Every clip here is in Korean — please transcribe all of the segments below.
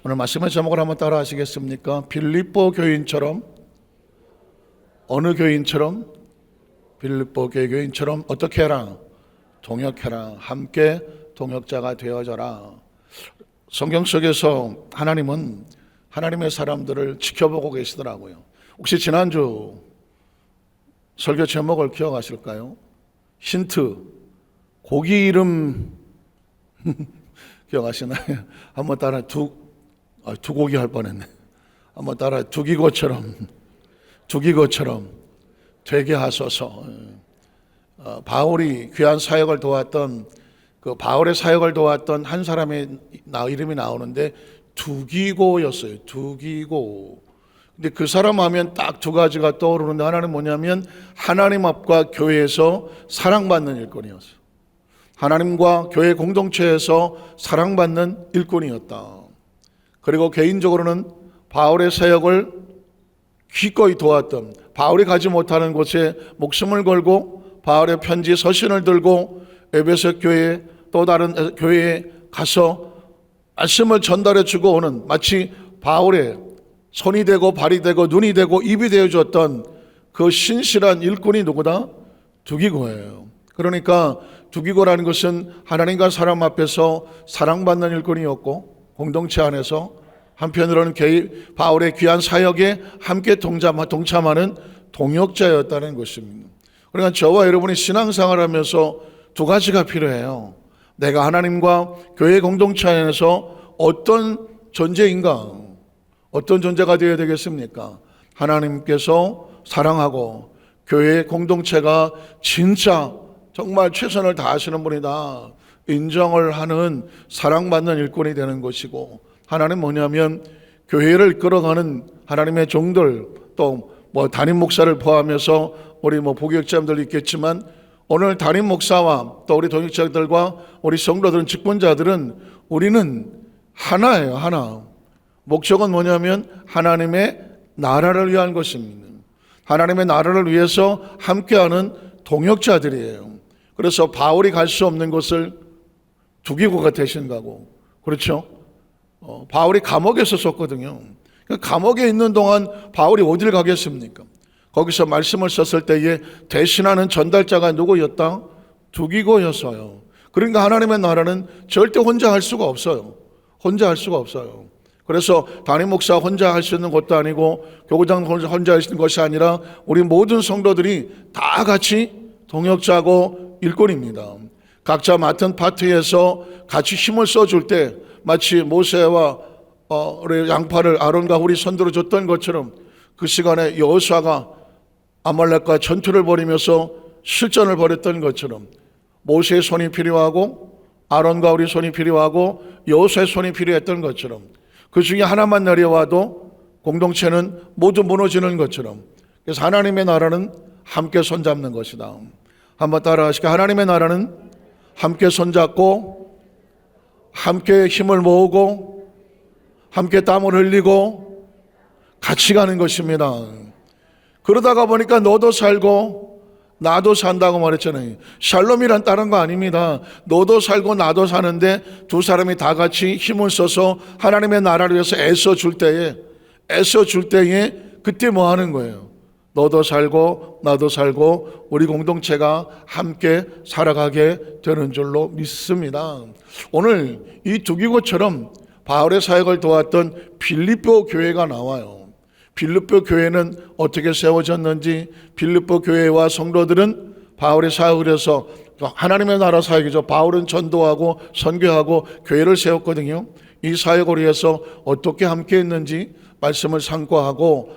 오늘 말씀의 제목을 한번 따라 하시겠습니까? 빌립보 교인처럼, 어느 교인처럼? 빌립보 교인처럼 어떻게 해라? 동역해라. 함께 동역자가 되어져라. 성경 속에서 하나님은 하나님의 사람들을 지켜보고 계시더라고요. 혹시 지난주 설교 제목을 기억하실까요? 힌트, 고기 이름 기억하시나요? 한번 따라 두고기 할 뻔했네. 한번 따라 두기고처럼 되게 하소서. 바울이 귀한 사역을 도왔던 그 바울의 사역을 도왔던 한 사람의 이름이 나오는데 두기고였어요. 두기고. 근데 그 사람 하면 딱 두 가지가 떠오르는데 하나는 뭐냐면 하나님 앞과 교회에서 사랑받는 일꾼이었어요. 하나님과 교회 공동체에서 사랑받는 일꾼이었다. 그리고 개인적으로는 바울의 사역을 기꺼이 도왔던, 바울이 가지 못하는 곳에 목숨을 걸고 바울의 편지 서신을 들고 에베소 교회 또 다른 교회에 가서 말씀을 전달해 주고 오는, 마치 바울의 손이 되고 발이 되고 눈이 되고 입이 되어 줬던 그 신실한 일꾼이 누구다? 두기고예요. 그러니까 두기고라는 것은 하나님과 사람 앞에서 사랑받는 일꾼이었고, 공동체 안에서 한편으로는 바울의 귀한 사역에 함께 동참하는 동역자였다는 것입니다. 그러니까 저와 여러분이 신앙생활을 하면서 두 가지가 필요해요. 내가 하나님과 교회 공동체 안에서 어떤 존재인가, 어떤 존재가 되어야 되겠습니까? 하나님께서 사랑하고 교회 공동체가 진짜 정말 최선을 다하시는 분이다 인정을 하는 사랑받는 일꾼이 되는 것이고, 하나는 뭐냐면 교회를 이끌어가는 하나님의 종들, 또 담임 목사를 포함해서 우리 부교육자님들 있겠지만 오늘 담임 목사와 또 우리 동역자들과 우리 성도들은, 직분자들은 우리는 하나예요. 하나. 목적은 뭐냐면 하나님의 나라를 위한 것입니다. 하나님의 나라를 위해서 함께하는 동역자들이에요. 그래서 바울이 갈 수 없는 곳을 두기고가 대신 가고, 그렇죠? 바울이 감옥에서 썼거든요. 감옥에 있는 동안 바울이 어딜 가겠습니까? 거기서 말씀을 썼을 때에 대신하는 전달자가 누구였다? 두기고였어요. 그러니까 하나님의 나라는 절대 혼자 할 수가 없어요. 혼자 할 수가 없어요. 그래서 담임 목사 혼자 할 수 있는 것도 아니고 교구장 혼자 할 수 있는 것이 아니라 우리 모든 성도들이 다 같이 동역자고 일꾼입니다. 각자 맡은 파트에서 같이 힘을 써줄 때 마치 모세와 우리 양파를 아론과 홀이 손들어 줬던 것처럼 그 시간에 여호수아가 아말렉과 전투를 벌이면서 실전을 벌였던 것처럼 모세의 손이 필요하고 아론과 우리 손이 필요하고 여호수아의 손이 필요했던 것처럼 그 중에 하나만 내려와도 공동체는 모두 무너지는 것처럼, 그래서 하나님의 나라는 함께 손잡는 것이다. 한번 따라 하시죠. 하나님의 나라는 함께 손잡고 함께 힘을 모으고 함께 땀을 흘리고 같이 가는 것입니다. 그러다가 보니까 너도 살고 나도 산다고 말했잖아요. 샬롬이란 다른 거 아닙니다. 너도 살고 나도 사는데 두 사람이 다 같이 힘을 써서 하나님의 나라를 위해서 애써 줄 때에 그때 뭐 하는 거예요? 너도 살고 나도 살고 우리 공동체가 함께 살아가게 되는 줄로 믿습니다. 오늘 이 두기고처럼 바울의 사역을 도왔던 빌립보 교회가 나와요. 빌립보 교회는 어떻게 세워졌는지, 빌립보 교회와 성도들은 바울의 사역을 해서 하나님의 나라 사역이죠. 바울은 전도하고 선교하고 교회를 세웠거든요. 이 사역을 위해서 어떻게 함께 했는지 말씀을 상고하고,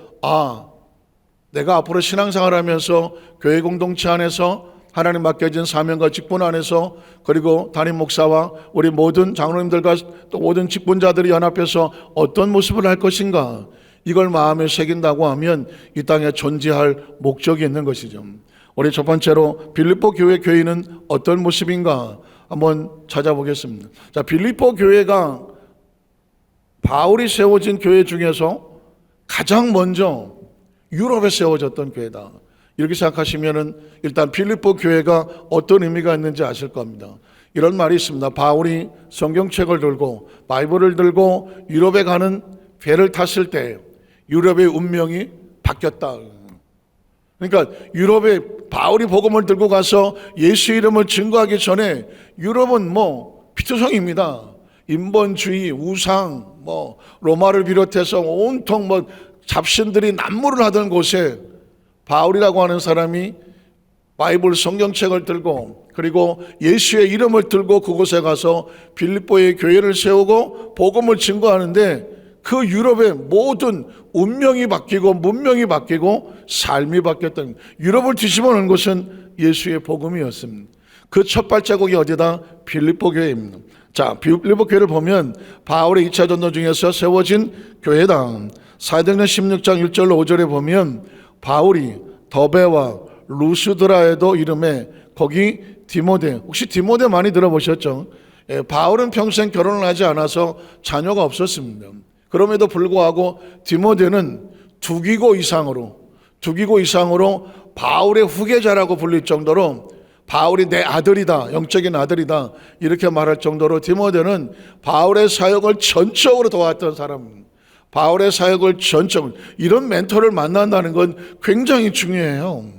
내가 앞으로 신앙생활을 하면서 교회 공동체 안에서 하나님 맡겨진 사명과 직분 안에서, 그리고 담임 목사와 우리 모든 장로님들과 또 모든 직분자들이 연합해서 어떤 모습을 할 것인가, 이걸 마음에 새긴다고 하면 이 땅에 존재할 목적이 있는 것이죠. 우리 첫 번째로 빌립보 교회 교인은 어떤 모습인가 한번 찾아보겠습니다. 자, 빌립보 교회가 바울이 세워진 교회 중에서 가장 먼저 유럽에 세워졌던 교회다. 이렇게 생각하시면은 일단 빌립보 교회가 어떤 의미가 있는지 아실 겁니다. 이런 말이 있습니다. 바울이 성경책을 들고 바이블을 들고 유럽에 가는 배를 탔을 때 유럽의 운명이 바뀌었다. 그러니까 유럽에 바울이 복음을 들고 가서 예수 이름을 증거하기 전에 유럽은 피투성입니다. 인본주의, 우상, 로마를 비롯해서 온통 잡신들이 난무를 하던 곳에 바울이라고 하는 사람이 바이블 성경책을 들고 그리고 예수의 이름을 들고 그곳에 가서 빌립보의 교회를 세우고 복음을 증거하는데 그 유럽의 모든 운명이 바뀌고 문명이 바뀌고 삶이 바뀌었던, 유럽을 뒤집어 놓은 것은 예수의 복음이었습니다. 그 첫 발자국이 어디다? 빌립보 교회입니다. 자, 빌립보 교회를 보면 바울의 2차 전도 중에서 세워진 교회다. 사도행전 16장 1절로 5절에 보면 바울이 더베와 루스드라에도 이름에 거기 디모데, 혹시 디모데 많이 들어보셨죠? 바울은 평생 결혼을 하지 않아서 자녀가 없었습니다. 그럼에도 불구하고 디모데는 두 기고 이상으로 바울의 후계자라고 불릴 정도로 바울이 내 아들이다, 영적인 아들이다 이렇게 말할 정도로 디모데는 바울의 사역을 전적으로 도왔던 사람입니다. 바울의 사역을 전적으로, 이런 멘토를 만난다는 건 굉장히 중요해요.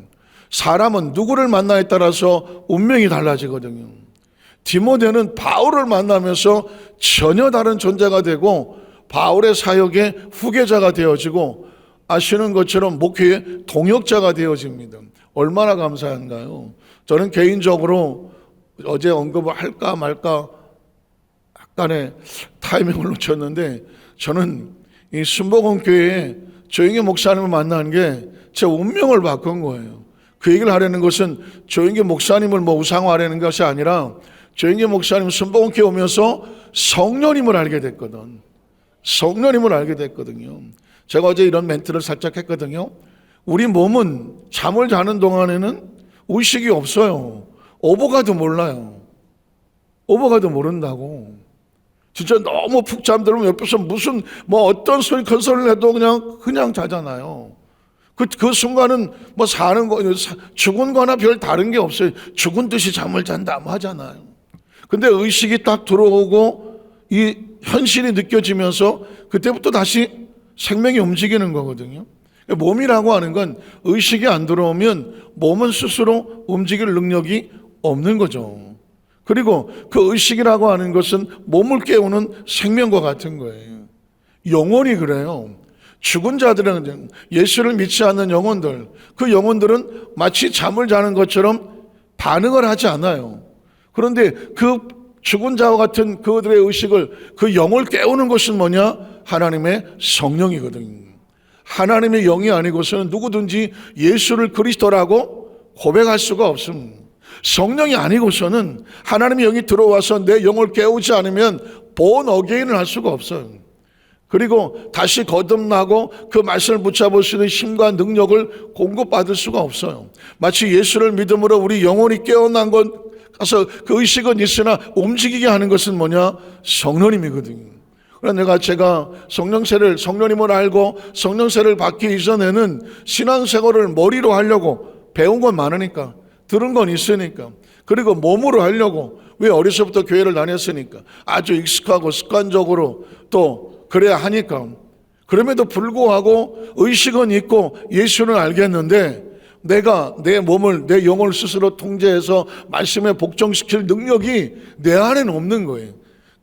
사람은 누구를 만나에 따라서 운명이 달라지거든요. 디모데는 바울을 만나면서 전혀 다른 존재가 되고 바울의 사역의 후계자가 되어지고 아시는 것처럼 목회의 동역자가 되어집니다. 얼마나 감사한가요? 저는 개인적으로 어제 언급을 할까 말까 약간의 타이밍을 놓쳤는데, 저는 이 순복음교회에 조영기 목사님을 만난 게 제 운명을 바꾼 거예요. 그 얘기를 하려는 것은 조영기 목사님을 우상화하려는 것이 아니라 조영기 목사님 순복음교회 오면서 성령님을 알게 됐거든. 성령님을 알게 됐거든요. 제가 어제 이런 멘트를 살짝 했거든요. 우리 몸은 잠을 자는 동안에는 의식이 없어요. 오버가도 몰라요. 오버가도 모른다고. 진짜 너무 푹 잠들면 옆에서 무슨 어떤 소리 큰 소리를 해도 그냥 자잖아요. 그 순간은 사는 거, 죽은 거나 별 다른 게 없어요. 죽은 듯이 잠을 잔다 하잖아요. 근데 의식이 딱 들어오고 이 현실이 느껴지면서 그때부터 다시 생명이 움직이는 거거든요. 몸이라고 하는 건 의식이 안 들어오면 몸은 스스로 움직일 능력이 없는 거죠. 그리고 그 의식이라고 하는 것은 몸을 깨우는 생명과 같은 거예요. 영혼이 그래요. 죽은 자들은, 예수를 믿지 않는 영혼들, 그 영혼들은 마치 잠을 자는 것처럼 반응을 하지 않아요. 그런데 그 죽은 자와 같은 그들의 의식을, 그 영을 깨우는 것은 뭐냐? 하나님의 성령이거든요. 하나님의 영이 아니고서는 누구든지 예수를 그리스도라고 고백할 수가 없습니다. 성령이 아니고서는 하나님의 영이 들어와서 내 영을 깨우지 않으면 본 어게인을 할 수가 없어요. 그리고 다시 거듭나고 그 말씀을 붙잡을 수 있는 힘과 능력을 공급받을 수가 없어요. 마치 예수를 믿음으로 우리 영혼이 깨어난 것 가서 그 의식은 있으나 움직이게 하는 것은 뭐냐? 성령님이거든요. 그러나 제가 성령님을 알고 성령세를 받기 이전에는 신앙생활을 머리로 하려고 배운 건 많으니까, 들은 건 있으니까, 그리고 몸으로 하려고, 왜 어려서부터 교회를 다녔으니까 아주 익숙하고 습관적으로 또 그래야 하니까. 그럼에도 불구하고 의식은 있고 예수는 알겠는데 내가 내 몸을, 내 영을 스스로 통제해서 말씀에 복종시킬 능력이 내 안에는 없는 거예요.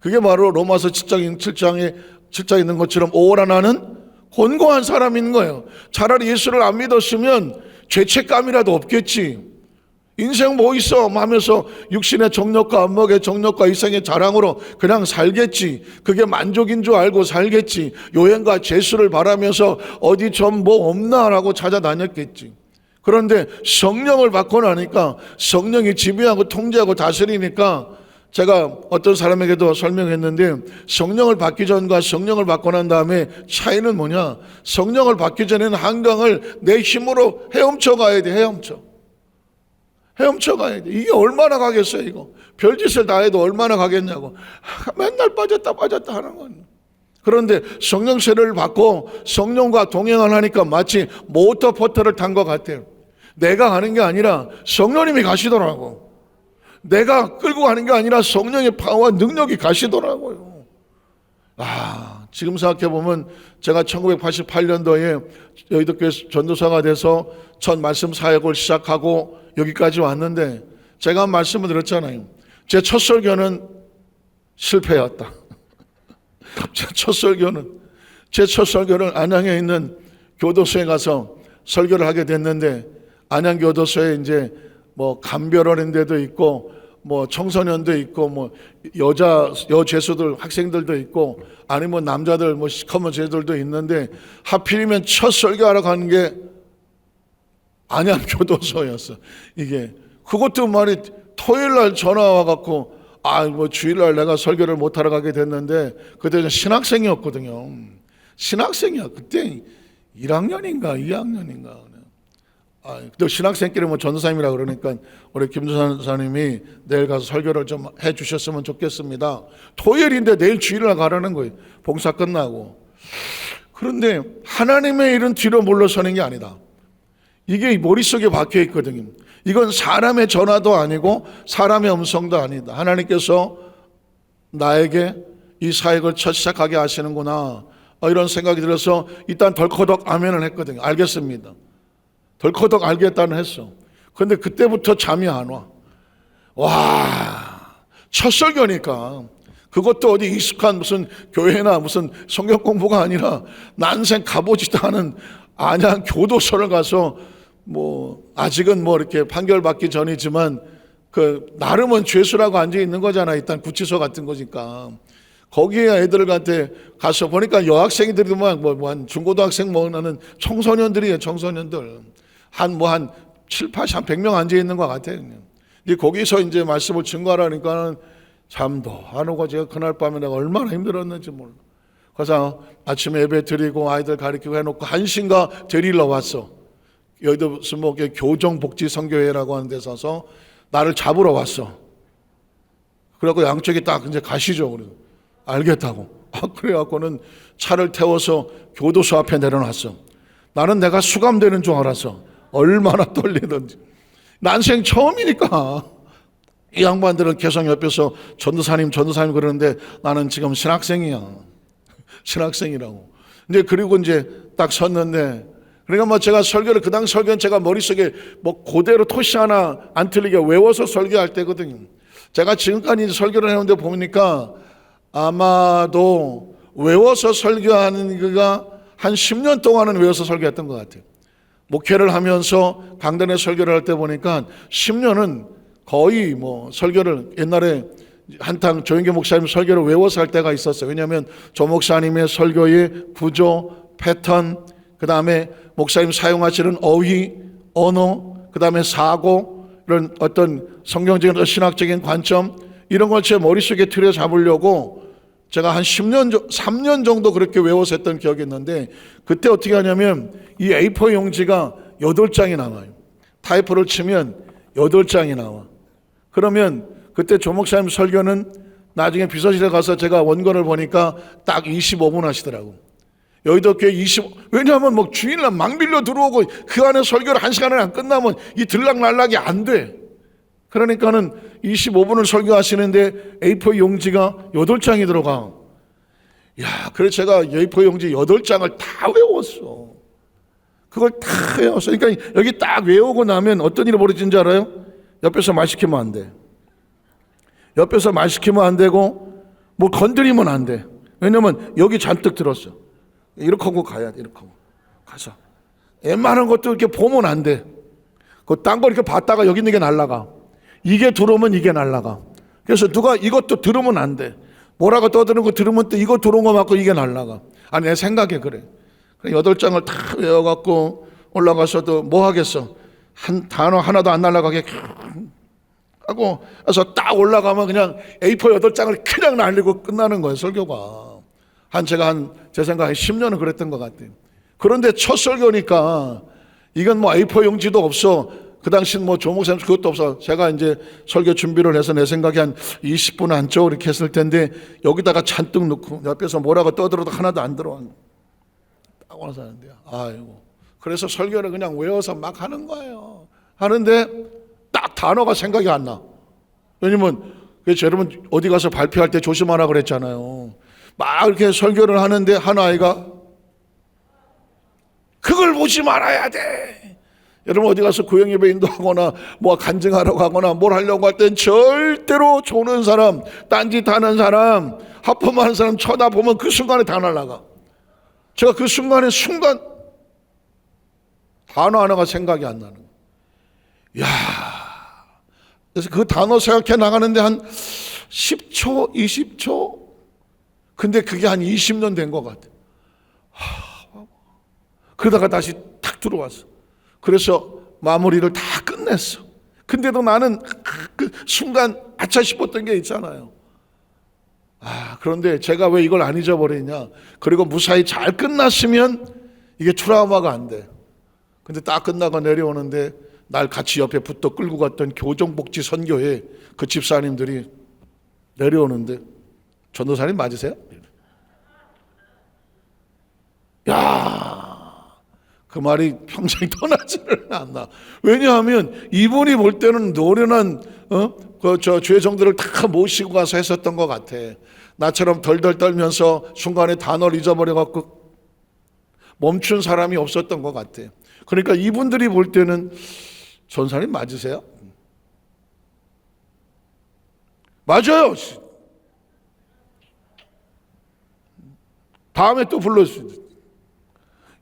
그게 바로 로마서 7장에 있는 것처럼 오라 나는 곤고한 사람인 거예요. 차라리 예수를 안 믿었으면 죄책감이라도 없겠지. 인생 뭐 있어 하면서 육신의 정욕과 안목의 정욕과 이생의 자랑으로 그냥 살겠지. 그게 만족인 줄 알고 살겠지. 요행과 재수를 바라면서 어디 좀 뭐 없나라고 찾아다녔겠지. 그런데 성령을 받고 나니까, 성령이 지배하고 통제하고 다스리니까, 제가 어떤 사람에게도 설명했는데 성령을 받기 전과 성령을 받고 난 다음에 차이는 뭐냐? 성령을 받기 전에는 한강을 내 힘으로 헤엄쳐 가야 돼. 헤엄쳐 가야 돼. 이게 얼마나 가겠어요, 이거. 별짓을 다 해도 얼마나 가겠냐고. 맨날 빠졌다 하는 건. 그런데 성령세를 받고 성령과 동행을 하니까 마치 모터포터를 탄 것 같아요. 내가 가는 게 아니라 성령님이 가시더라고. 내가 끌고 가는 게 아니라 성령의 파워와 능력이 가시더라고요. 지금 생각해보면 제가 1988년도에 여의도교회 전도사가 돼서 첫 말씀 사역을 시작하고 여기까지 왔는데, 제가 말씀을 드렸잖아요. 제 첫 설교는 실패였다. 제 첫 설교는 안양에 있는 교도소에 가서 설교를 하게 됐는데, 안양 교도소에 이제 뭐 감별하는 데도 있고 뭐 청소년도 있고 뭐 여죄수들 학생들도 있고 아니면 남자들 뭐 시커먼 죄들도 있는데, 하필이면 첫 설교하러 가는 게 안양 교도소였어. 이게 그것도 말이 토요일 날 전화 와갖고 뭐 주일날 내가 설교를 못하러 가게 됐는데, 그때는 신학생이었거든요. 신학생이야. 그때 1학년인가 2학년인가. 또 신학생끼리 뭐 전도사님이라 그러니까 우리 김 전도사님이 내일 가서 설교를 좀 해주셨으면 좋겠습니다. 토요일인데 내일 주일날 가라는 거예요. 봉사 끝나고. 그런데 하나님의 일은 뒤로 물러서는 게 아니다. 이게 머릿속에 박혀 있거든요. 이건 사람의 전화도 아니고 사람의 음성도 아니다. 하나님께서 나에게 이 사역을 첫 시작하게 하시는구나, 이런 생각이 들어서 일단 덜커덕 아멘을 했거든요. 알겠습니다. 덜커덕 알겠다는 했어. 근데 그때부터 잠이 안 와. 첫 설교니까. 그것도 어디 익숙한 무슨 교회나 무슨 성경 공부가 아니라 난생 가보지도 않은 안양 교도소를 가서 뭐 아직은 뭐 이렇게 판결받기 전이지만 그 나름은 죄수라고 앉아 있는 거잖아. 일단 구치소 같은 거니까. 거기에 애들한테 가서 보니까 여학생들이 한 중고등학생 나는 청소년들이에요. 청소년들. 한 7, 80, 한 100명 앉아 있는 것 같아요. 이제 거기서 이제 말씀을 증거하라니까는 잠도 안 오고, 제가 그날 밤에 내가 얼마나 힘들었는지 몰라. 그래서 아침에 예배 드리고 아이들 가르치고 해놓고 1시인가 데리러 왔어. 여의도 스모크의 교정복지선교회라고 하는 데 서서 나를 잡으러 왔어. 그래갖고 양쪽이 딱 이제 가시죠. 그래. 알겠다고. 그래갖고는 차를 태워서 교도소 앞에 내려놨어. 나는 내가 수감되는 줄 알았어. 얼마나 떨리던지. 난생 처음이니까. 이 양반들은 계속 옆에서 전도사님 그러는데 나는 지금 신학생이야. 신학생이라고. 근데 그리고 이제 딱 섰는데, 그러니까 뭐 제가 설교를, 그 당시 설교는 제가 머릿속에 뭐 그대로 토시 하나 안 틀리게 외워서 설교할 때거든요. 제가 지금까지 설교를 해놓는데 보니까 아마도 외워서 설교하는 그가 한 10년 동안은 외워서 설교했던 것 같아요. 목회를 하면서 강단에 설교를 할 때 보니까 10년은 거의 뭐 설교를, 옛날에 한탕 조영계 목사님 설교를 외워서 할 때가 있었어요. 왜냐하면 조 목사님의 설교의 구조, 패턴, 그 다음에 목사님 사용하시는 어휘, 언어, 그 다음에 사고, 이런 어떤 성경적인 신학적인 관점, 이런 걸 제 머릿속에 틀어 잡으려고 제가 한 3년 정도 그렇게 외워서 했던 기억이 있는데, 그때 어떻게 하냐면 이 A4 용지가 8장이 나와요. 타이프를 치면 8장이 나와. 그러면 그때 조 목사님 설교는 나중에 비서실에 가서 제가 원고를 보니까 딱 25분 하시더라고. 여의도 교회 왜냐하면 뭐 주일날 막 밀려 들어오고 그 안에 설교를 1시간에 안 끝나면 이 들락날락이 안 돼. 그러니까는 25분을 설교하시는데 A4 용지가 8장이 들어가. 그래서 제가 A4 용지 8장을 다 외웠어. 그걸 다 외웠어. 그러니까 여기 딱 외우고 나면 어떤 일이 벌어지는 줄 알아요? 옆에서 말 시키면 안 돼. 옆에서 말 시키면 안 되고 뭐 건드리면 안 돼. 왜냐면 여기 잔뜩 들었어. 이렇게 하고 가야 돼. 이렇게 하고 가서 웬만한 것도 이렇게 보면 안 돼. 그 딴 거 이렇게 봤다가 여기 있는 게 날라가. 이게 들어오면 이게 날라가. 그래서 누가 이것도 들으면 안 돼. 뭐라고 떠드는 거 들으면 또 이거 들어온 거 맞고 이게 날라가. 아니 내 생각에 그래. 8장을 다 외워갖고 올라가서도 뭐 하겠어. 한 단어 하나도 안 날라가게 하고 그래서 딱 올라가면 그냥 A4 8장을 그냥 날리고 끝나는 거예요. 설교가. 제 생각에 10년은 그랬던 것 같아요. 그런데 첫 설교니까 이건 뭐 A4 용지도 없어. 그 당시는 뭐 조목사님 그것도 없어. 제가 이제 설교 준비를 해서 내 생각에 한 20분 안쪽 이렇게 했을 텐데 여기다가 잔뜩 넣고 옆에서 뭐라고 떠들어도 하나도 안 들어와. 딱 와서 하는데요. 아이고. 그래서 설교를 그냥 외워서 막 하는 거예요. 하는데 딱 단어가 생각이 안 나. 왜냐면 그래서 여러분 어디 가서 발표할 때 조심하라 그랬잖아요. 막 이렇게 설교를 하는데 한 아이가 그걸 보지 말아야 돼. 여러분 어디 가서 구역예배 인도하거나 뭐 간증하라고 하거나 뭘 하려고 할 땐 절대로 조는 사람, 딴짓하는 사람, 하품하는 사람 쳐다보면 그 순간에 다 날아가. 제가 그 순간 단어 하나가 생각이 안 나는 거예요. 야, 그래서 그 단어 생각해 나가는데 한 10초, 20초? 근데 그게 한 20년 된 것 같아요. 그러다가 다시 탁 들어왔어. 그래서 마무리를 다 끝냈어. 근데도 나는 그 순간 아차 싶었던 게 있잖아요. 그런데 제가 왜 이걸 안 잊어버리냐. 그리고 무사히 잘 끝났으면 이게 트라우마가 안 돼. 근데 딱 끝나고 내려오는데 날 같이 옆에 붙어 끌고 갔던 교정복지 선교회 그 집사님들이 내려오는데 전도사님 맞으세요? 야, 그 말이 평생 떠나지를 않나. 왜냐하면 이분이 볼 때는 노련한 저 죄성들을 다 모시고 가서 했었던 것 같아. 나처럼 덜덜 떨면서 순간에 단어를 잊어버려갖고 멈춘 사람이 없었던 것 같아. 그러니까 이분들이 볼 때는 전사님 맞으세요? 맞아요. 다음에 또 불렀어요.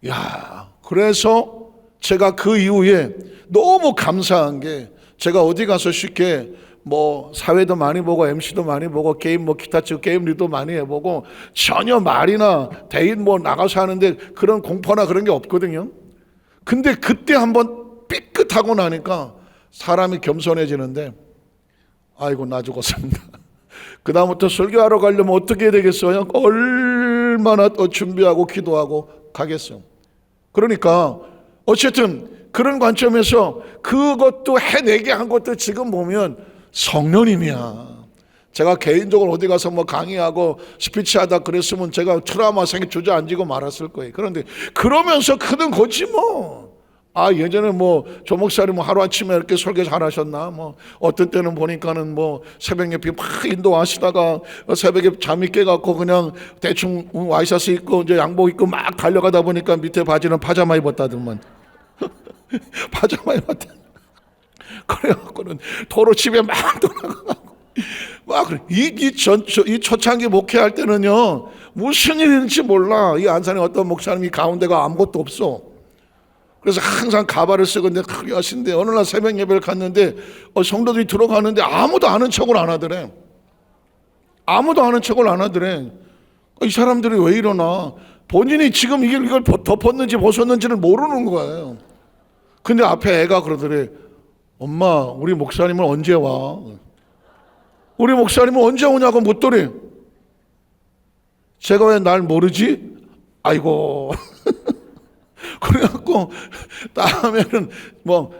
야, 그래서 제가 그 이후에 너무 감사한 게 제가 어디 가서 쉽게 뭐 사회도 많이 보고 MC도 많이 보고 게임 뭐 기타 치고 게임 리도 많이 해보고 전혀 말이나 데이트 뭐 나가서 하는데 그런 공포나 그런 게 없거든요. 근데 그때 한번 삐끗하고 나니까 사람이 겸손해지는데 아이고 나 죽었습니다. 그 다음부터 설교하러 가려면 어떻게 해야 되겠어요? 얼마나 또 준비하고 기도하고 가겠어요. 그러니까 어쨌든 그런 관점에서 그것도 해내게 한 것도 지금 보면 성령님이야. 제가 개인적으로 어디 가서 뭐 강의하고 스피치하다 그랬으면 제가 트라우마 생겨 주저앉고 말았을 거예요. 그런데 그러면서 크는 거지 뭐. 예전에 뭐 조 목사님 뭐 하루아침에 이렇게 설교 잘하셨나 뭐 어떤 때는 보니까는 뭐 새벽 예배 막 인도하시다가 새벽에 잠이 깨갖고 그냥 대충 와이셔츠 입고 이제 양복 입고 막 달려가다 보니까 밑에 바지는 파자마 입었다더만. 파자마 입었다. 그래갖고는 도로 집에 막 돌아가고 막 이 초창기 목회할 때는요 무슨 일인지 몰라. 이 안산에 어떤 목사님이 가운데가 아무것도 없어. 그래서 항상 가발을 쓰고 크게 하시는데 어느 날 새벽 예배를 갔는데 성도들이 들어가는데 아무도 아는 척을 안 하더래. 아무도 아는 척을 안 하더래. 이 사람들이 왜 이러나. 본인이 지금 이걸 덮었는지 벗었는지를 모르는 거예요. 근데 앞에 애가 그러더래. 엄마 우리 목사님은 언제 와? 우리 목사님은 언제 오냐고 묻더래. 제가 왜 날 모르지? 아이고. 그래갖고 다음에는 뭐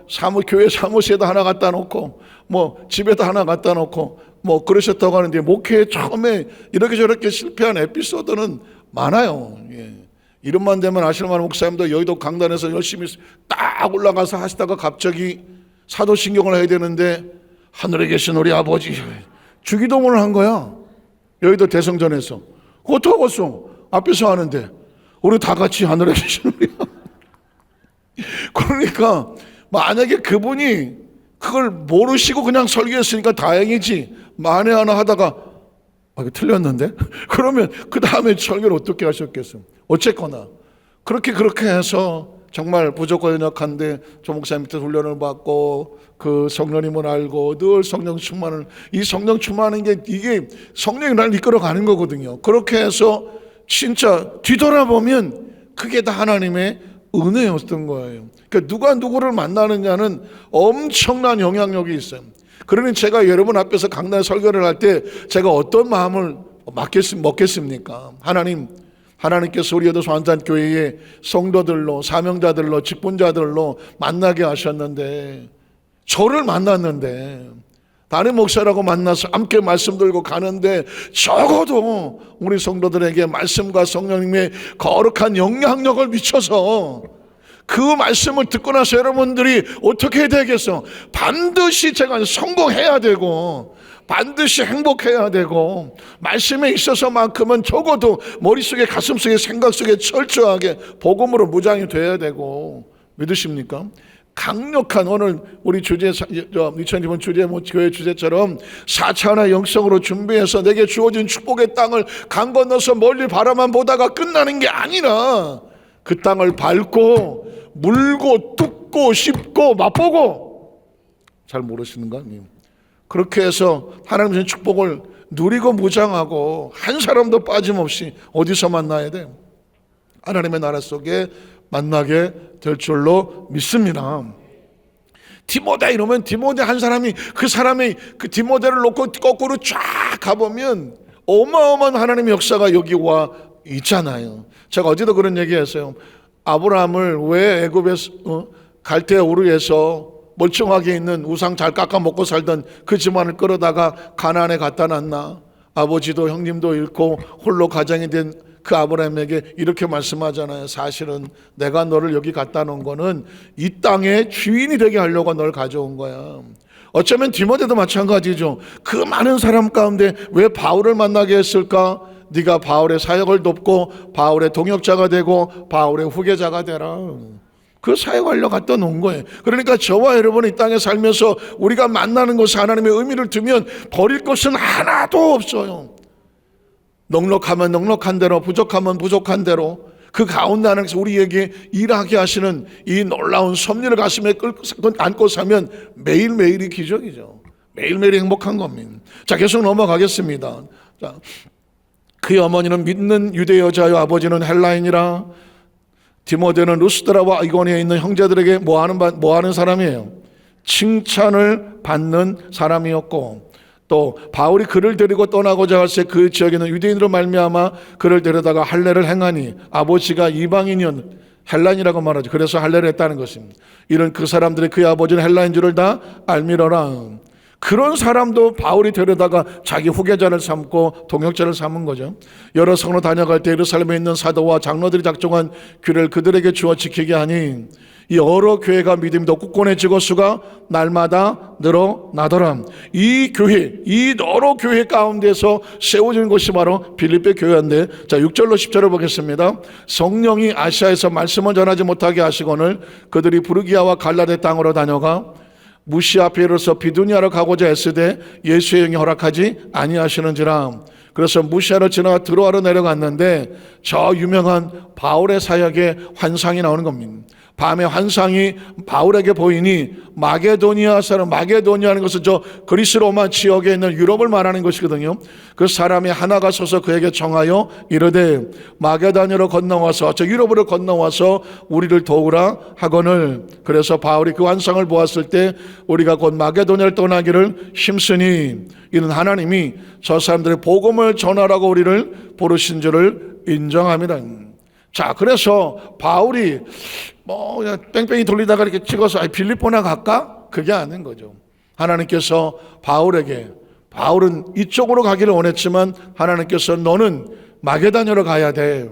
교회 사무실에다 하나 갖다 놓고 뭐 집에다 하나 갖다 놓고 뭐 그러셨다고 하는데 목회에 처음에 이렇게 저렇게 실패한 에피소드는 많아요. 예. 이름만 되면 아실만한 목사님도 여의도 강단에서 열심히 딱 올라가서 하시다가 갑자기 사도신경을 해야 되는데 하늘에 계신 우리 아버지 주기도문을 한 거야. 여의도 대성전에서. 어떡하겠어? 앞에서 하는데 우리 다 같이 하늘에 계신 우리 아버지. 그러니까 만약에 그분이 그걸 모르시고 그냥 설교했으니까 다행이지. 만에 하나 하다가 이거 틀렸는데? 그러면 그 다음에 설교를 어떻게 하셨겠어? 어쨌거나 그렇게 해서 정말 부족과 연약한데 조 목사님 밑에 훈련을 받고 그 성령님을 알고 늘 성령 충만을 이 성령 충만한 게 이게 성령이 나를 이끌어가는 거거든요. 그렇게 해서 진짜 뒤돌아보면 그게 다 하나님의 은혜였던 거예요. 그러니까 누가 누구를 만나느냐는 엄청난 영향력이 있어요. 그러니 제가 여러분 앞에서 강단 설교를 할 때 제가 어떤 마음을 먹겠습니까? 하나님께서 우리 여도 안산교회의 성도들로 사명자들로 직분자들로 만나게 하셨는데 저를 만났는데 다른 목사라고 만나서 함께 말씀 들고 가는데 적어도 우리 성도들에게 말씀과 성령님의 거룩한 영향력을 미쳐서 그 말씀을 듣고 나서 여러분들이 어떻게 해야 되겠어? 반드시 제가 성공해야 되고 반드시 행복해야 되고 말씀에 있어서만큼은 적어도 머릿속에 가슴속에 생각 속에 철저하게 복음으로 무장이 돼야 되고 믿으십니까? 강력한 오늘 우리 주제 2002번 주제 교회 주제처럼 4차원의 영성으로 준비해서 내게 주어진 축복의 땅을 강 건너서 멀리 바라만 보다가 끝나는 게 아니라 그 땅을 밟고 물고 뜯고 씹고 맛보고 잘 모르시는가? 그렇게 해서 하나님의 축복을 누리고 무장하고 한 사람도 빠짐없이 어디서 만나야 돼요? 하나님의 나라 속에 만나게 될 줄로 믿습니다. 디모데 이러면 디모데 한 사람이 그 사람이 그 디모데를 놓고 거꾸로 쫙 가보면 어마어마한 하나님의 역사가 여기 와 있잖아요. 제가 어제도 그런 얘기했어요. 아브라함을 왜 애굽에서 갈대 우르에서 멀쩡하게 있는 우상 잘 깎아 먹고 살던 그 집안을 끌어다가 가나안에 갖다 놨나? 아버지도 형님도 잃고 홀로 가장이 된 그 아브라함에게 이렇게 말씀하잖아요. 사실은 내가 너를 여기 갖다 놓은 거는 이 땅의 주인이 되게 하려고 널 가져온 거야. 어쩌면 디모데도 마찬가지죠. 그 많은 사람 가운데 왜 바울을 만나게 했을까? 네가 바울의 사역을 돕고 바울의 동역자가 되고 바울의 후계자가 되라. 그 사역하려 갖다 놓은 거예요. 그러니까 저와 여러분 이 땅에 살면서 우리가 만나는 것에 하나님의 의미를 두면 버릴 것은 하나도 없어요. 넉넉하면 넉넉한 대로, 부족하면 부족한 대로 그 가운데 하나님께서 우리에게 일하게 하시는 이 놀라운 섭리를 가슴에 안고 사면 매일매일이 기적이죠. 매일매일이 행복한 겁니다. 자, 계속 넘어가겠습니다. 자, 그의 어머니는 믿는 유대 여자요 아버지는 헬라인이라. 디모데는 루스드라와 이고니에 있는 형제들에게 뭐 하는 사람이에요? 칭찬을 받는 사람이었고, 또 바울이 그를 데리고 떠나고자 할 때 그 지역에는 유대인으로 말미암아 그를 데려다가 할례를 행하니 아버지가 이방인이었 헬라인이라고 말하죠. 그래서 할례를 했다는 것입니다. 이런 그 사람들이 그의 아버지는 헬라인 줄을 다 알미러라. 그런 사람도 바울이 데려다가 자기 후계자를 삼고 동역자를 삼은 거죠. 여러 성으로 다녀갈 때 예루살렘에 있는 사도와 장로들이 작정한 규례를 그들에게 주어 지키게 하니 이 여러 교회가 믿음이 더 굳건해지고 수가 날마다 늘어나더라. 이 교회, 이 여러 교회 가운데서 세워진 것이 바로 빌립보 교회인데, 자 6절로 10절을 보겠습니다. 성령이 아시아에서 말씀을 전하지 못하게 하시거늘 그들이 부르기아와 갈라데 땅으로 다녀가 무시아 베로서 비두니아로 가고자 했으되 예수의 영이 허락하지 아니하시는지라. 그래서 무시아를 지나가 드로아로 내려갔는데 저 유명한 바울의 사역에 환상이 나오는 겁니다. 밤에 환상이 바울에게 보이니 마게도니아 사람, 마게도니아는 것은 저 그리스 로마 지역에 있는 유럽을 말하는 것이거든요. 그 사람이 하나가 서서 그에게 청하여 이르되 마게도니아로 건너와서 저 유럽으로 건너와서 우리를 도우라 하거늘. 그래서 바울이 그 환상을 보았을 때 우리가 곧 마게도니아를 떠나기를 힘쓰니 이는 하나님이 저 사람들의 복음을 전하라고 우리를 부르신 줄을 인정합니다. 자, 그래서 바울이 그냥 뺑뺑이 돌리다가 이렇게 찍어서 빌립보나 갈까? 그게 아닌 거죠. 하나님께서 바울에게, 바울은 이쪽으로 가기를 원했지만 하나님께서 너는 마게다냐로 가야 돼.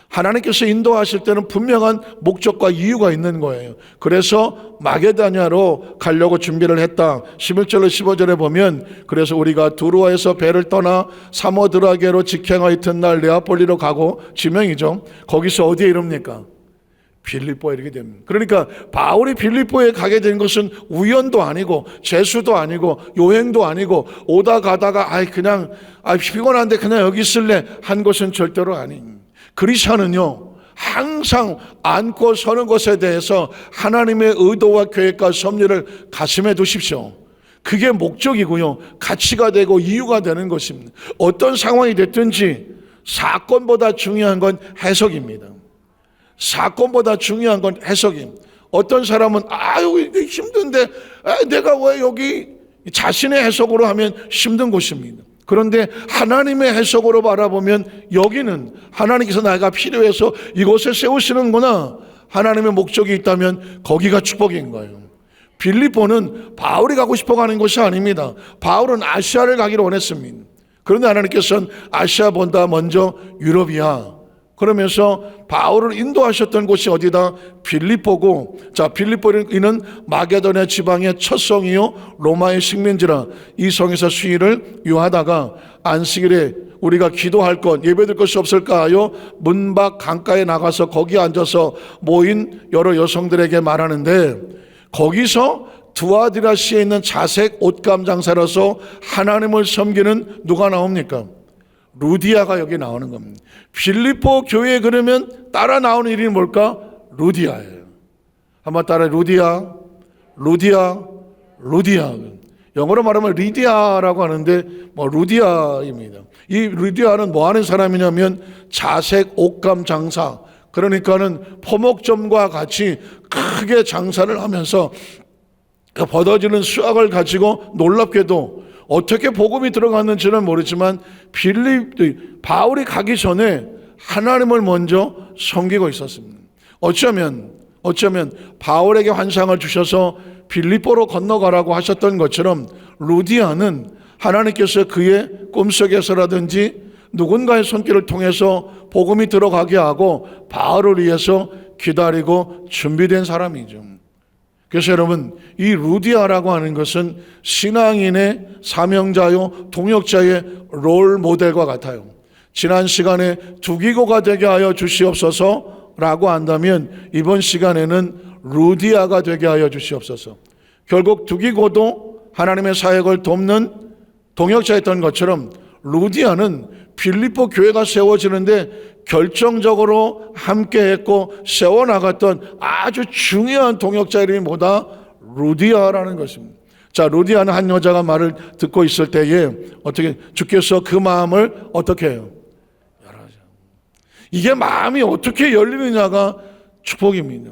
하나님께서 인도하실 때는 분명한 목적과 이유가 있는 거예요. 그래서 마게다냐로 가려고 준비를 했다. 11절로 15절에 보면 그래서 우리가 두로아에서 배를 떠나 사모드라게로 직행하 이튿날 네아폴리로 가고, 지명이죠. 거기서 어디에 이릅니까? 빌립보에 이르게 됩니다. 그러니까 바울이 빌립보에 가게 된 것은 우연도 아니고 재수도 아니고 여행도 아니고 오다 가다가 그냥 피곤한데 그냥 여기 있을래 한 것은 절대로 아닙니다. 그리스도는요 항상 앉고 서는 것에 대해서 하나님의 의도와 계획과 섭리를 가슴에 두십시오. 그게 목적이고요, 가치가 되고 이유가 되는 것입니다. 어떤 상황이 됐든지 사건보다 중요한 건 해석입니다. 사건보다 중요한 건 해석입니다. 어떤 사람은 여기 힘든데 내가 왜 여기, 자신의 해석으로 하면 힘든 곳입니다. 그런데 하나님의 해석으로 바라보면 여기는 하나님께서 내가 필요해서 이곳에 세우시는구나, 하나님의 목적이 있다면 거기가 축복인 거예요. 빌립보는 바울이 가고 싶어 가는 곳이 아닙니다. 바울은 아시아를 가기를 원했습니다. 그런데 하나님께서는 아시아보다 먼저 유럽이야, 그러면서 바울을 인도하셨던 곳이 어디다? 빌립보고, 자, 빌립보는 마게도냐 지방의 첫 성이요 로마의 식민지라. 이 성에서 수일을 유하다가 안식일에 우리가 기도할 것, 예배드릴 것이 없을까 하여 문 밖 강가에 나가서 거기 앉아서 모인 여러 여성들에게 말하는데, 거기서 두아디라시에 있는 자색 옷감 장사라서 하나님을 섬기는 누가 나옵니까? 루디아가 여기 나오는 겁니다. 빌립보 교회에 그러면 따라 나오는 이름이 뭘까? 루디아예요. 한번 따라 루디아, 루디아, 루디아. 영어로 말하면 리디아라고 하는데 루디아입니다. 이 루디아는 뭐 하는 사람이냐면 자색 옷감 장사, 그러니까는 포목점과 같이 크게 장사를 하면서 벌어지는 수확을 가지고 놀랍게도 어떻게 복음이 들어갔는지는 모르지만 바울이 가기 전에 하나님을 먼저 섬기고 있었습니다. 어쩌면 바울에게 환상을 주셔서 빌립보로 건너가라고 하셨던 것처럼 루디아는 하나님께서 그의 꿈속에서라든지 누군가의 손길을 통해서 복음이 들어가게 하고 바울을 위해서 기다리고 준비된 사람이죠. 그래서 여러분, 이 루디아라고 하는 것은 신앙인의 사명자요 동역자의 롤 모델과 같아요. 지난 시간에 두기고가 되게 하여 주시옵소서라고 한다면 이번 시간에는 루디아가 되게 하여 주시옵소서. 결국 두기고도 하나님의 사역을 돕는 동역자였던 것처럼 루디아는 빌립보 교회가 세워지는데 결정적으로 함께했고 세워나갔던 아주 중요한 동역자 이름이 뭐다? 루디아라는 것입니다. 자, 루디아는 한 여자가 말을 듣고 있을 때에 어떻게 주께서 그 마음을 어떻게 해요? 열어줘. 이게 마음이 어떻게 열리느냐가 축복입니다.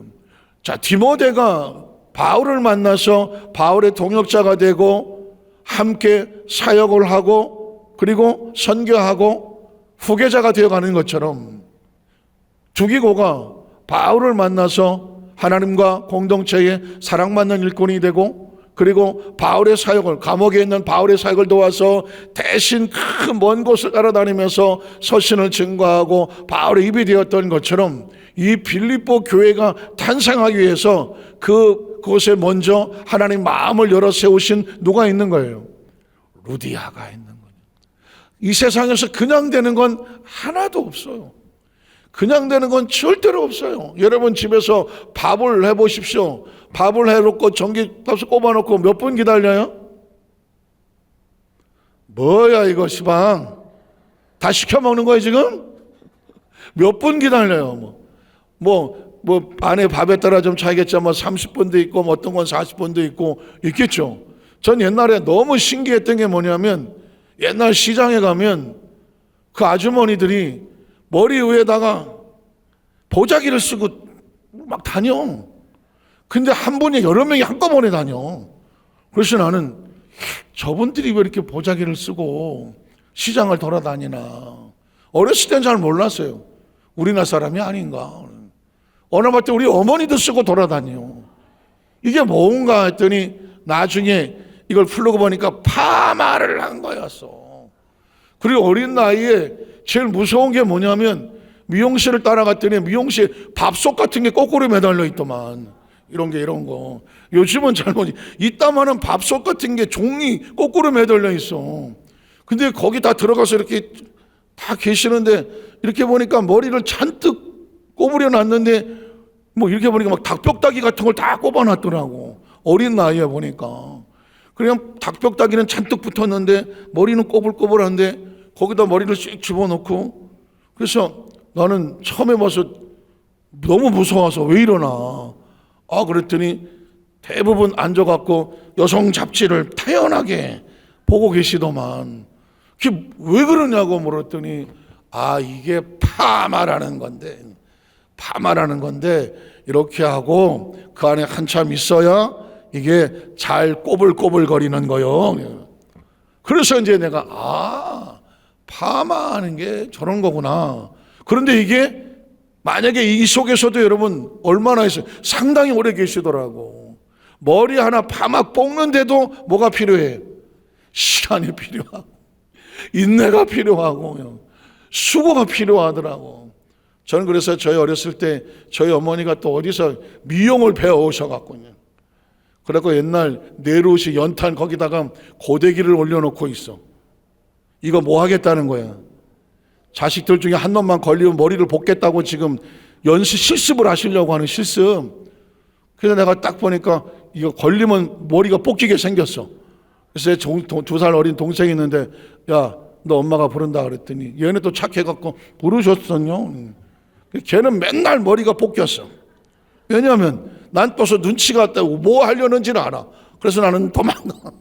자, 디모데가 바울을 만나서 바울의 동역자가 되고 함께 사역을 하고 그리고 선교하고 후계자가 되어가는 것처럼 두기고가 바울을 만나서 하나님과 공동체에 사랑받는 일꾼이 되고 그리고 바울의 사역을, 감옥에 있는 바울의 사역을 도와서 대신 큰 먼 곳을 따라다니면서 서신을 증거하고 바울의 입이 되었던 것처럼 이 빌립보 교회가 탄생하기 위해서 그곳에 먼저 하나님 마음을 열어 세우신 누가 있는 거예요? 루디아가 있는 거예요. 이 세상에서 그냥 되는 건 하나도 없어요. 그냥 되는 건 절대로 없어요. 여러분 집에서 밥을 해보십시오. 밥을 해놓고 전기밥솥 꼽아놓고 몇 분 기다려요? 뭐야 이거 시방 다 시켜 먹는 거예요 지금? 몇 분 기다려요? 뭐 안에 밥에 따라 좀 차이겠지만 30분도 있고 어떤 건 40분도 있고 있겠죠. 전 옛날에 너무 신기했던 게 뭐냐면 옛날 시장에 가면 그 아주머니들이 머리 위에다가 보자기를 쓰고 막 다녀. 근데 한 분이 여러 명이 한꺼번에 다녀. 그래서 나는 저분들이 왜 이렇게 보자기를 쓰고 시장을 돌아다니나. 어렸을 땐 잘 몰랐어요. 우리나라 사람이 아닌가. 어느 날 봤더니 우리 어머니도 쓰고 돌아다녀. 이게 뭔가 했더니 나중에 이걸 풀고 보니까 파마를 한 거였어. 그리고 어린 나이에 제일 무서운 게 뭐냐면 미용실을 따라갔더니 미용실 밥솥 같은 게 거꾸로 매달려 있더만. 이런 거. 요즘은 잘못 이따만한 밥솥 같은 게 종이 거꾸로 매달려 있어. 근데 거기 다 들어가서 이렇게 다 계시는데 이렇게 보니까 머리를 잔뜩 꼬부려 놨는데 이렇게 보니까 막 닭뼈다귀 같은 걸 다 꼽아 놨더라고. 어린 나이에 보니까. 그냥 닭뼈다귀는 잔뜩 붙었는데 머리는 꼬불꼬불한데 거기다 머리를 씩 집어넣고. 그래서 나는 처음에 봐서 너무 무서워서 왜 이러나. 그랬더니 대부분 앉아갖고 여성 잡지를 태연하게 보고 계시더만. 그게 왜 그러냐고 물었더니 이게 파마라는 건데 이렇게 하고 그 안에 한참 있어야 이게 잘 꼬불꼬불거리는 거요. 그래서 이제 내가 파마하는 게 저런 거구나. 그런데 이게 만약에 이 속에서도 여러분 얼마나 있어요? 상당히 오래 계시더라고. 머리 하나 파마 뽑는데도 뭐가 필요해? 시간이 필요하고 인내가 필요하고 수고가 필요하더라고. 저는 그래서 저희 어렸을 때 저희 어머니가 또 어디서 미용을 배워오셔갖군요. 그래서 옛날 네로시 연탄 거기다가 고데기를 올려놓고 있어. 이거 뭐 하겠다는 거야? 자식들 중에 한 놈만 걸리면 머리를 볶겠다고 지금 실습을 하시려고 하는 실습. 그래서 내가 딱 보니까 이거 걸리면 머리가 뽑히게 생겼어. 그래서 2살 어린 동생이 있는데, 야, 너 엄마가 부른다 그랬더니 얘는 또 착해갖고 부르셨었요. 걔는 맨날 머리가 뽑혔어. 왜냐하면 난 또서 눈치가 왔다고 뭐 하려는지는 알아. 그래서 나는 도망가.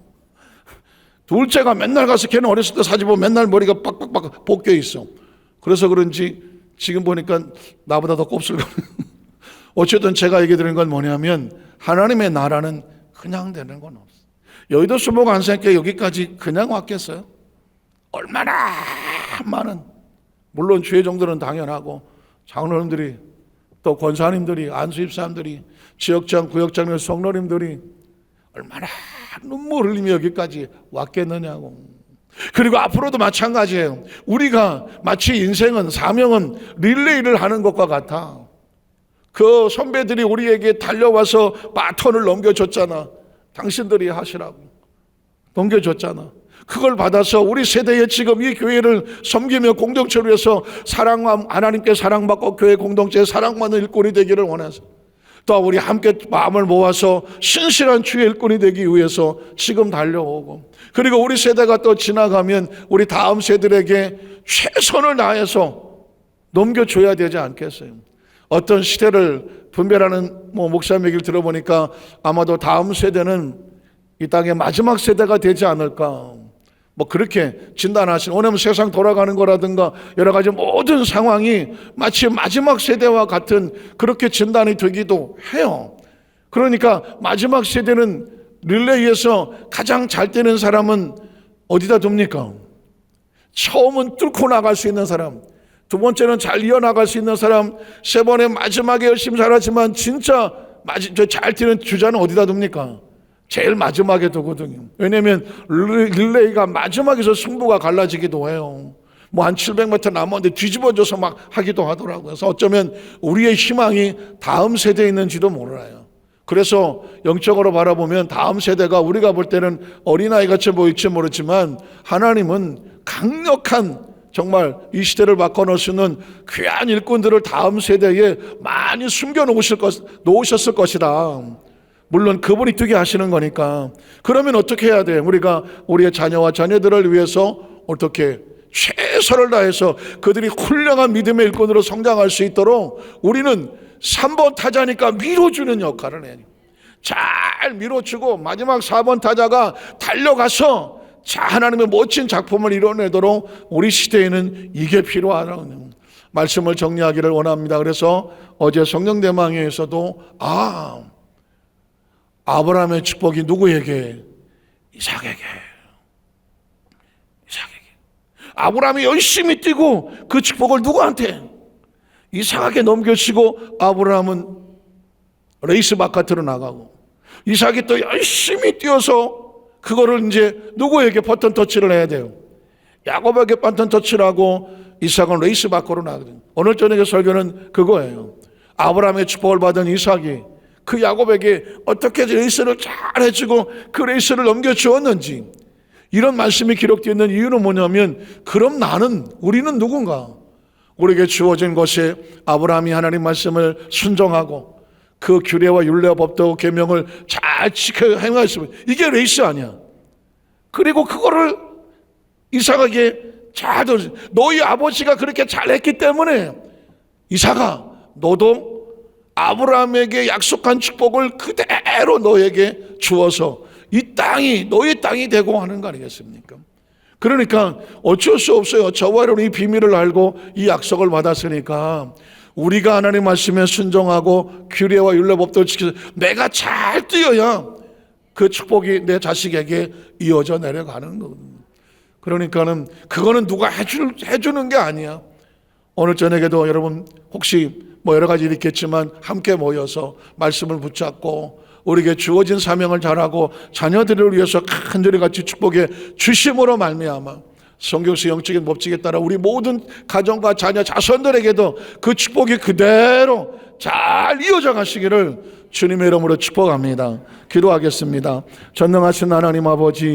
둘째가 맨날 가서 걔는 어렸을 때 사진 보면 맨날 머리가 빡빡빡 벗겨 있어. 그래서 그런지 지금 보니까 나보다 더 곱슬거려. 어쨌든 제가 얘기 드리는 건 뭐냐면 하나님의 나라는 그냥 되는 건 없어. 여의도 수목원 안생교회 여기까지 그냥 왔겠어요? 얼마나 많은, 물론 주의 정도는 당연하고 장로님들이 또 권사님들이 안수집사님들이 지역장 구역장로 성로님들이 얼마나 눈물 흘리며 여기까지 왔겠느냐고. 그리고 앞으로도 마찬가지예요. 우리가 마치 인생은 사명은 릴레이를 하는 것과 같아. 그 선배들이 우리에게 달려와서 바톤을 넘겨줬잖아. 당신들이 하시라고 넘겨줬잖아. 그걸 받아서 우리 세대에 지금 이 교회를 섬기며 공동체를 위해서 하나님께 사랑받고 교회 공동체에 사랑받는 일꾼이 되기를 원해서 또 우리 함께 마음을 모아서 신실한 주의 일꾼이 되기 위해서 지금 달려오고, 그리고 우리 세대가 또 지나가면 우리 다음 세대에게 최선을 다해서 넘겨줘야 되지 않겠어요? 어떤 시대를 분별하는 목사님 얘기를 들어보니까 아마도 다음 세대는 이 땅의 마지막 세대가 되지 않을까, 그렇게 진단하시는. 왜냐하면 세상 돌아가는 거라든가 여러 가지 모든 상황이 마치 마지막 세대와 같은 그렇게 진단이 되기도 해요. 그러니까 마지막 세대는 릴레이에서 가장 잘 되는 사람은 어디다 둡니까? 처음은 뚫고 나갈 수 있는 사람, 두 번째는 잘 이어나갈 수 있는 사람, 세 번에 마지막에 열심히 살았지만 진짜 잘 뛰는 주자는 어디다 둡니까? 제일 마지막에 두거든요. 왜냐하면 릴레이가 마지막에서 승부가 갈라지기도 해요. 한 700m 남았는데 뒤집어져서 막 하기도 하더라고요. 그래서 어쩌면 우리의 희망이 다음 세대에 있는지도 몰라요. 그래서 영적으로 바라보면 다음 세대가 우리가 볼 때는 어린아이같이 보일지 모르지만 하나님은 강력한, 정말 이 시대를 바꿔놓을 수 있는 귀한 일꾼들을 다음 세대에 많이 놓으셨을 것이다. 물론 그분이 뛰게 하시는 거니까. 그러면 어떻게 해야 돼? 우리가 우리의 자녀와 자녀들을 위해서 어떻게 최선을 다해서 그들이 훌륭한 믿음의 일꾼으로 성장할 수 있도록 우리는 3번 타자니까 밀어주는 역할을 해요. 잘 밀어주고 마지막 4번 타자가 달려가서 하나님의 멋진 작품을 이뤄내도록 우리 시대에는 이게 필요하다는 말씀을 정리하기를 원합니다. 그래서 어제 성령 대망회에서도 아브라함의 축복이 누구에게? 이삭에게. 아브라함이 열심히 뛰고 그 축복을 누구한테? 이삭에게 넘겨주고 아브라함은 레이스 바깥으로 나가고, 이삭이 또 열심히 뛰어서 그거를 이제 누구에게 버튼 터치를 해야 돼요? 야곱에게 버튼 터치를 하고 이삭은 레이스 밖으로 나거든요. 오늘 저녁에 설교는 그거예요. 아브라함의 축복을 받은 이삭이 그 야곱에게 어떻게 레이스를 잘 해주고 그 레이스를 넘겨주었는지, 이런 말씀이 기록되어 있는 이유는 뭐냐면, 그럼 우리는 누군가? 우리에게 주어진 것이 아브라함이 하나님 말씀을 순종하고 그 규례와 율례와 법도 계명을 잘 지켜 행하였으면 이게 레이스 아니야. 그리고 그거를 이삭에게 너희 아버지가 그렇게 잘했기 때문에 이삭아, 너도 아브라함에게 약속한 축복을 그대로 너에게 주어서 이 땅이 너의 땅이 되고 하는 거 아니겠습니까? 그러니까 어쩔 수 없어요. 저와 여러분이 이 비밀을 알고 이 약속을 받았으니까 우리가 하나님 말씀에 순종하고 규례와 율례법도 지켜서 내가 잘 뛰어야 그 축복이 내 자식에게 이어져 내려가는 거거든요. 그러니까는 그거는 누가 해주는 게 아니야. 오늘 저녁에도 여러분 혹시 여러 가지 일이 있겠지만 함께 모여서 말씀을 붙잡고 우리에게 주어진 사명을 잘하고 자녀들을 위해서 간절히 같이 축복의 주심으로 말미암아 성경에서 영적인 법칙에 따라 우리 모든 가정과 자녀 자손들에게도 그 축복이 그대로 잘 이어져 가시기를 주님의 이름으로 축복합니다. 기도하겠습니다. 전능하신 하나님 아버지,